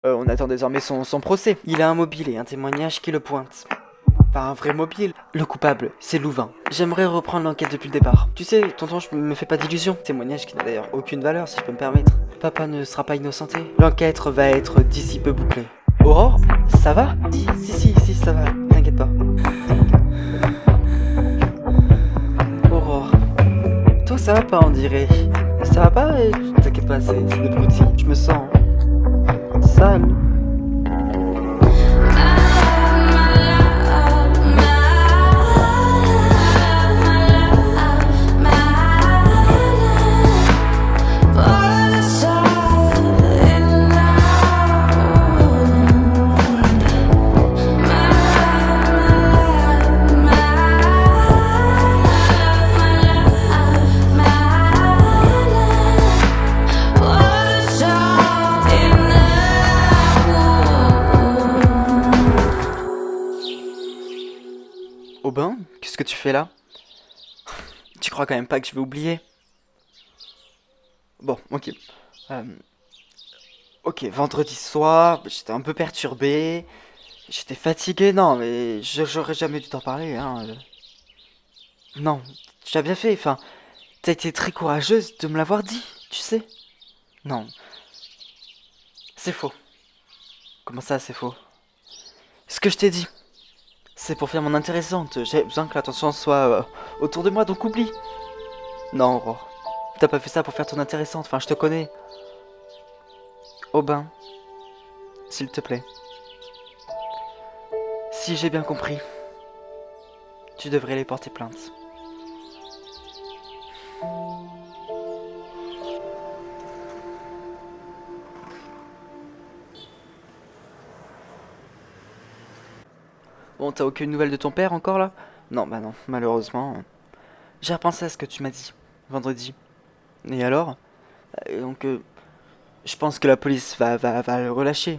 On attend désormais son procès. Il a un mobile et un témoignage qui le pointe. Pas un vrai mobile. Le coupable, c'est Louvain. J'aimerais reprendre l'enquête depuis le départ. Tu sais, tonton, je me fais pas d'illusions. Témoignage qui n'a d'ailleurs aucune valeur, si je peux me permettre. Papa ne sera pas innocenté. L'enquête va être d'ici peu bouclée. Aurore, ça va? Si, ça va. T'inquiète pas. Aurore, toi ça va pas, on dirait. Ça va pas? T'inquiète pas, c'est des broutilles. Je me sens sale. Aubin, qu'est-ce que tu fais là? Tu crois quand même pas que je vais oublier? Bon, ok. Euh, ok, vendredi soir, j'étais un peu perturbé. J'étais fatigué, non, mais j'aurais jamais dû t'en parler, hein. Non, tu as bien fait, enfin, t'as été très courageuse de me l'avoir dit, tu sais. Non, c'est faux. Comment ça, c'est faux? Ce que je t'ai dit, c'est pour faire mon intéressante. J'ai besoin que l'attention soit autour de moi, donc oublie. Non, Aurore, t'as pas fait ça pour faire ton intéressante, enfin, je te connais. Aubin, s'il te plaît. Si j'ai bien compris, tu devrais les porter plainte. Bon, t'as aucune nouvelle de ton père encore là? Non, bah non, malheureusement. J'ai repensé à ce que tu m'as dit, vendredi. Et alors? Donc, je pense que la police va le relâcher.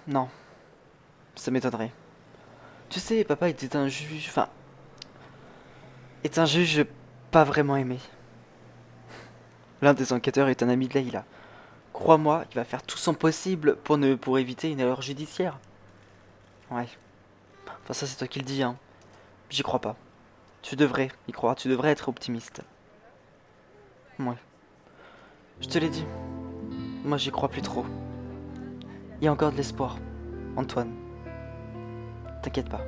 Non, ça m'étonnerait. Tu sais, papa était un juge, enfin, est un juge pas vraiment aimé. L'un des enquêteurs est un ami de Leïla. Crois-moi, il va faire tout son possible pour éviter une erreur judiciaire. Ouais. Enfin, ça, c'est toi qui le dis, hein. J'y crois pas. Tu devrais y croire, tu devrais être optimiste. Ouais. Je te l'ai dit. Moi, j'y crois plus trop. Il y a encore de l'espoir, Antoine. T'inquiète pas.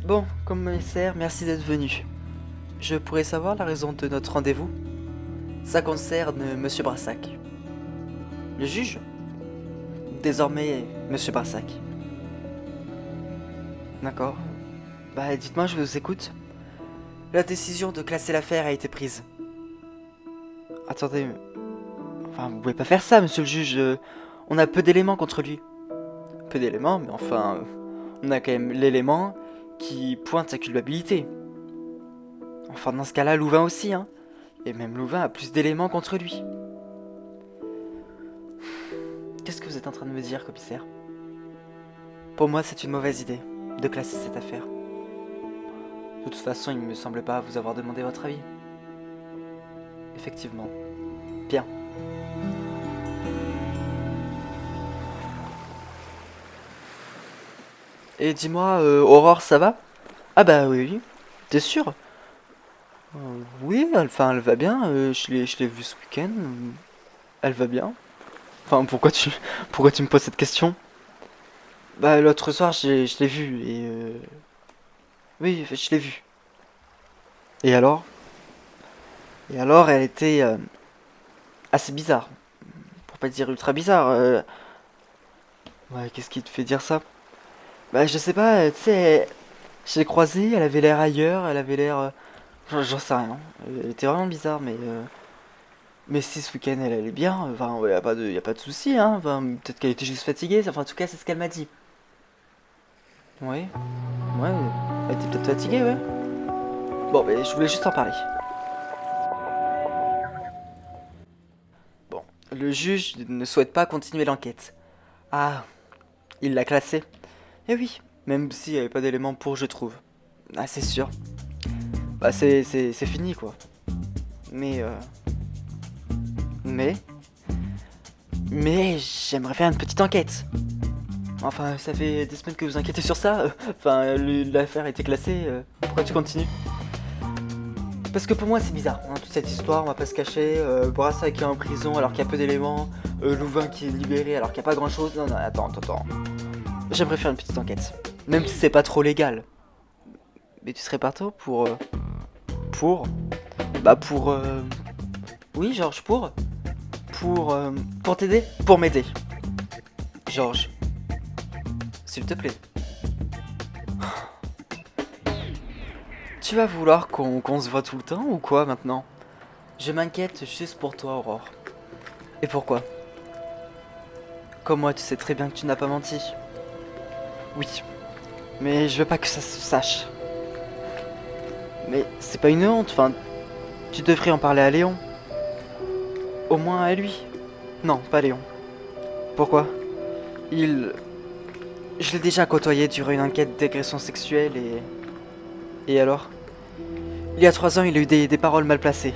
Bon, commissaire, merci d'être venu. Je pourrais savoir la raison de notre rendez-vous? Ça concerne Monsieur Brassac. Le juge? Désormais, Monsieur Brassac. D'accord. Bah, dites-moi, je vous écoute. La décision de classer l'affaire a été prise. Attendez, enfin, vous pouvez pas faire ça, monsieur le juge. On a peu d'éléments contre lui. Peu d'éléments, mais enfin, on a quand même l'élément qui pointe sa culpabilité. Enfin, dans ce cas-là, Louvain aussi, hein. Et même Louvain a plus d'éléments contre lui. Qu'est-ce que vous êtes en train de me dire, commissaire? Pour moi, c'est une mauvaise idée de classer cette affaire. De toute façon, il ne me semble pas vous avoir demandé votre avis. Effectivement. Bien. Et dis-moi, Aurore, ça va? Ah bah oui, t'es sûr? Oui, elle va bien, je l'ai vue ce week-end, elle va bien. Enfin, pourquoi tu me poses cette question? Bah l'autre soir, je l'ai vue, et oui, je l'ai vue. Et alors? Et alors, elle était assez bizarre, pour pas dire ultra bizarre. Ouais, qu'est-ce qui te fait dire ça? Bah je sais pas, tu sais, je l'ai croisée, elle avait l'air ailleurs, elle avait l'air... j'en sais rien. Elle était vraiment bizarre, mais si ce week-end elle allait bien, enfin, ouais, y a pas de souci, hein. Enfin, peut-être qu'elle était juste fatiguée, enfin, en tout cas, c'est ce qu'elle m'a dit. Ouais, ouais, elle était peut-être fatiguée, ouais. Bon, mais je voulais juste en parler. Bon, le juge ne souhaite pas continuer l'enquête. Ah, il l'a classée. Eh oui, même s'il n'y avait pas d'éléments pour, je trouve. Ah, c'est sûr. Bah c'est fini quoi. Mais mais mais j'aimerais faire une petite enquête. Enfin, ça fait des semaines que vous inquiétez sur ça. Enfin, l'affaire a été classée. Pourquoi tu continues? Parce que pour moi, c'est bizarre, hein, toute cette histoire, on va pas se cacher. Brassa qui est en prison alors qu'il y a peu d'éléments. Louvain qui est libéré alors qu'il n'y a pas grand chose. Non, non, attends. J'aimerais faire une petite enquête. Même si c'est pas trop légal. Mais tu serais partant pour. Pour. Bah, pour. Oui, Georges, pour. Pour t'aider? Pour m'aider. Georges, s'il te plaît. Tu vas vouloir qu'on se voit tout le temps ou quoi maintenant? Je m'inquiète juste pour toi, Aurore. Et pourquoi? Comme moi, tu sais très bien que tu n'as pas menti. Oui, mais je veux pas que ça se sache. Mais c'est pas une honte, enfin, tu devrais en parler à Léon. Au moins à lui. Non, pas Léon. Pourquoi? Il... Je l'ai déjà côtoyé durant une enquête d'agression sexuelle et... Et alors? Il y a 3 ans, il a eu des paroles mal placées.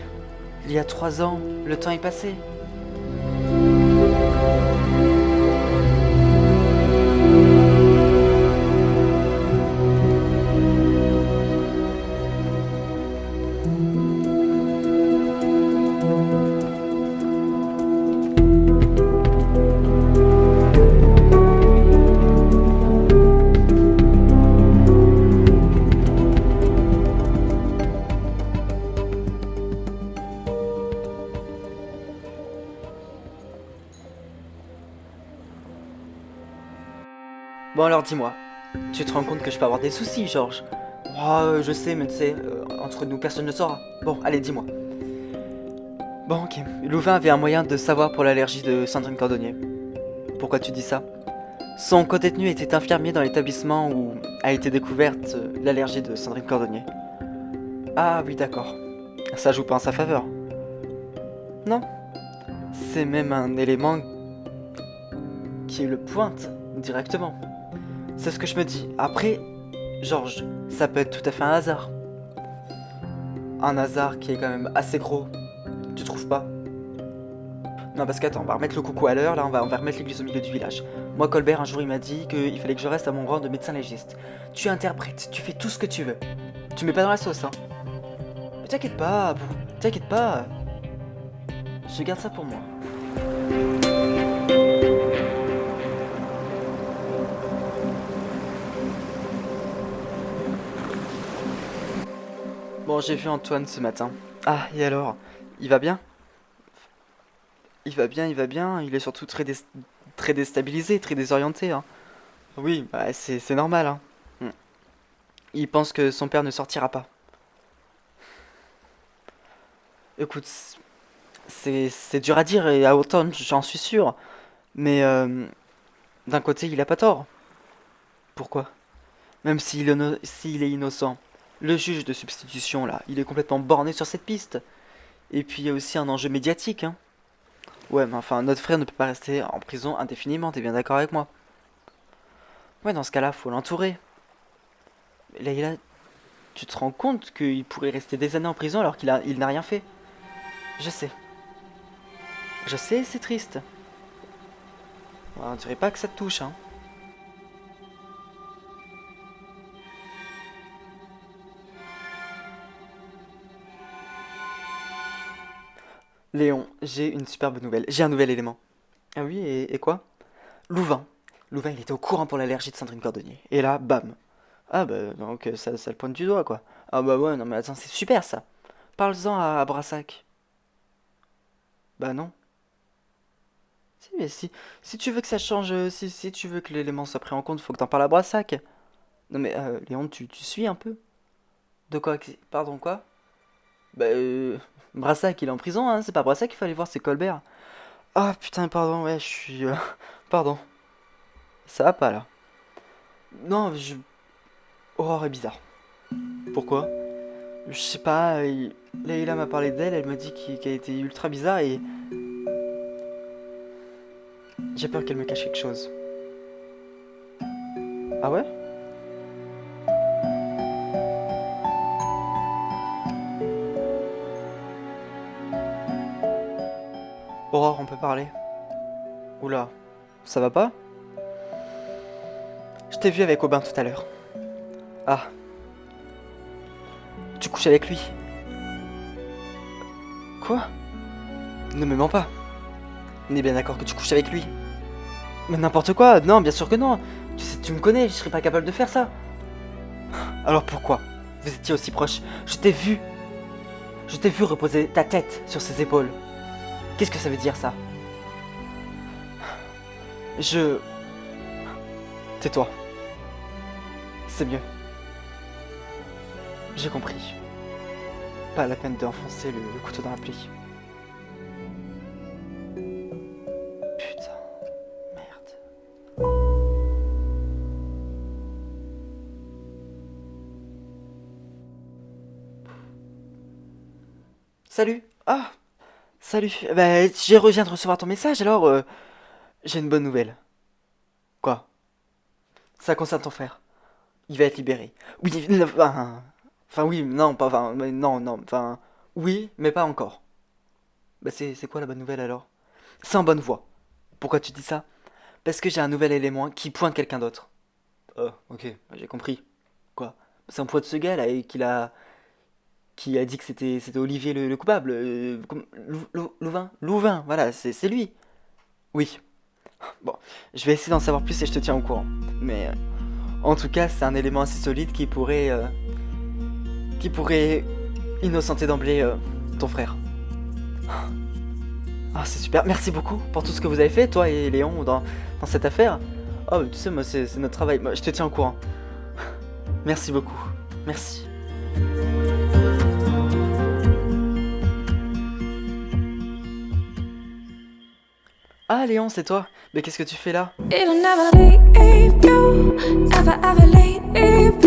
Il y a 3 ans, le temps est passé. Bon alors dis-moi, tu te rends compte que je peux avoir des soucis, Georges? Oh, je sais, mais tu sais, entre nous, personne ne saura. Bon, allez, dis-moi. Bon, ok. Louvain avait un moyen de savoir pour l'allergie de Sandrine Cordonnier. Pourquoi tu dis ça? Son codétenu était infirmier dans l'établissement où a été découverte l'allergie de Sandrine Cordonnier. Ah oui, d'accord. Ça joue pas en sa faveur. Non, c'est même un élément qui le pointe directement. C'est ce que je me dis. Après, Georges, ça peut être tout à fait un hasard. Un hasard qui est quand même assez gros. Tu trouves pas? Non, parce qu'attends, on va remettre le coucou à l'heure, là, on va remettre l'église au milieu du village. Moi, Colbert, un jour, il m'a dit qu'il fallait que je reste à mon rang de médecin légiste. Tu interprètes, tu fais tout ce que tu veux. Tu mets pas dans la sauce, hein. Mais t'inquiète pas, Abou, t'inquiète pas. Je garde ça pour moi. Bon, j'ai vu Antoine ce matin. Ah, et alors? Il va bien? Il va bien. Il est surtout très déstabilisé, très désorienté, hein. Oui, bah, c'est normal, hein. Hmm. Il pense que son père ne sortira pas. Écoute, c'est dur à dire et à automne, j'en suis sûr. Mais d'un côté, il a pas tort. Pourquoi? Même s'il est innocent. Le juge de substitution, là, il est complètement borné sur cette piste. Et puis il y a aussi un enjeu médiatique, hein. Ouais, mais enfin, notre frère ne peut pas rester en prison indéfiniment, t'es bien d'accord avec moi? Ouais, dans ce cas-là, faut l'entourer. Leïla, tu te rends compte qu'il pourrait rester des années en prison alors il n'a rien fait? Je sais. Je sais, c'est triste. On dirait pas que ça te touche, hein. Léon, j'ai une superbe nouvelle. J'ai un nouvel élément. Ah oui, et quoi? Louvain. Louvain, il était au courant pour l'allergie de Sandrine Cordonnier. Et là, bam. Ah bah, donc ça le pointe du doigt, quoi. Ah bah ouais, non mais attends, c'est super ça. Parle-en à Brassac. Bah non. Si, mais si tu veux que ça change, si tu veux que l'élément soit pris en compte, faut que t'en parles à Brassac. Non mais, Léon, tu suis un peu? De quoi? Pardon, quoi? Bah, Brassac, il est en prison, hein, c'est pas Brassac qu'il fallait voir, c'est Colbert. Ah putain, pardon, ouais, je suis... pardon. Ça va pas, là. Non, Aurore est bizarre. Pourquoi? Je sais pas, Leïla m'a parlé d'elle, elle m'a dit qu'elle était ultra bizarre et j'ai peur qu'elle me cache quelque chose. Ah ouais? Aurore, on peut parler? Oula, ça va pas? Je t'ai vu avec Aubin tout à l'heure. Ah. Tu couches avec lui? Quoi? Ne me mens pas. On est bien d'accord que tu couches avec lui? Mais n'importe quoi, non, bien sûr que non. Tu sais, tu me connais, je serais pas capable de faire ça. Alors pourquoi? Vous étiez aussi proches. Je t'ai vu. Je t'ai vu reposer ta tête sur ses épaules. Qu'est-ce que ça veut dire ça? Tais-toi. C'est mieux. J'ai compris. Pas la peine d'enfoncer le couteau dans la plaie. Putain. Merde. Salut. Ah. Salut. Bah, j'ai reviens de recevoir ton message, alors j'ai une bonne nouvelle. Quoi? Ça concerne ton frère. Il va être libéré. Oui, enfin oui, non, pas, enfin, non, non, enfin, oui, mais pas encore. Bah c'est quoi la bonne nouvelle alors? C'est en bonne voie. Pourquoi tu dis ça? Parce que j'ai un nouvel élément qui pointe quelqu'un d'autre. Oh, ok, bah, j'ai compris. Quoi? C'est un poids de ce gars là et qui a dit que c'était Olivier le coupable. Louvain? Louvain, voilà, c'est lui. Oui. Bon, je vais essayer d'en savoir plus et je te tiens au courant. Mais en tout cas, c'est un élément assez solide qui pourrait innocenter d'emblée ton frère. Ah, c'est super. Merci beaucoup pour tout ce que vous avez fait, toi et Léon, dans cette affaire. Oh, tu sais, moi, c'est notre travail. Moi, je te tiens au courant. Merci beaucoup. Merci. Ah, Léon, c'est toi. Mais qu'est-ce que tu fais là? It'll never leave you, ever, ever leave you.